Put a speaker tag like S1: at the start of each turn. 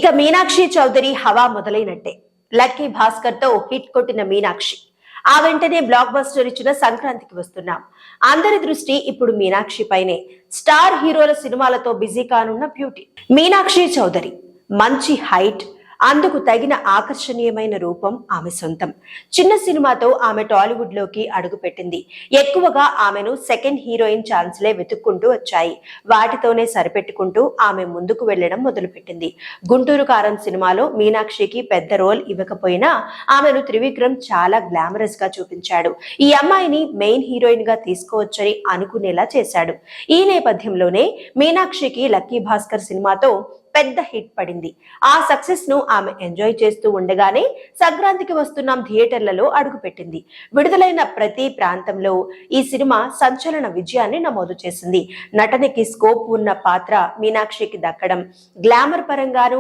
S1: ఇక మీనాక్షి చౌదరి హవా మొదలైనట్టే. లక్కీ భాస్కర్ తో హిట్ కొట్టిన మీనాక్షి ఆ వెంటనే బ్లాక్ బస్టర్ ఇచ్చిన సంక్రాంతికి వస్తున్నాం. అందరి దృష్టి ఇప్పుడు మీనాక్షి పైనే. స్టార్ హీరోల సినిమాలతో బిజీ కానున్న బ్యూటీ మీనాక్షి చౌదరి. మంచి హైట్, అందుకు తగిన ఆకర్షణీయమైన రూపం ఆమె సొంతం. చిన్న సినిమాతో ఆమె టాలీవుడ్ లోకి అడుగుపెట్టింది. ఎక్కువగా ఆమెను సెకండ్ హీరోయిన్ ఛాన్స్లే వెతుక్కుంటూ వచ్చాయి. వాటితోనే సరిపెట్టుకుంటూ ఆమె ముందుకు వెళ్లడం మొదలుపెట్టింది. గుంటూరు కారం సినిమాలో మీనాక్షికి పెద్ద రోల్ ఇవ్వకపోయినా ఆమెను త్రివిక్రమ్ చాలా గ్లామరస్ గా చూపించాడు. ఈ అమ్మాయిని మెయిన్ హీరోయిన్ గా తీసుకోవచ్చని అనుకునేలా చేశాడు. ఈ నేపథ్యంలోనే మీనాక్షికి లక్కీ భాస్కర్ సినిమాతో పెద్ద హిట్ పడింది. ఆ సక్సెస్ ను ఆమె ఎంజాయ్ చేస్తూ ఉండగానే సంక్రాంతికి వస్తున్నాం థియేటర్లలో అడుగుపెట్టింది. విడుదలైన ప్రతి ప్రాంతంలో ఈ సినిమా సంచలన విజయాన్ని నమోదు చేసింది. నటనకి స్కోప్ ఉన్న పాత్ర మీనాక్షికి దక్కడం, గ్లామర్ పరంగాను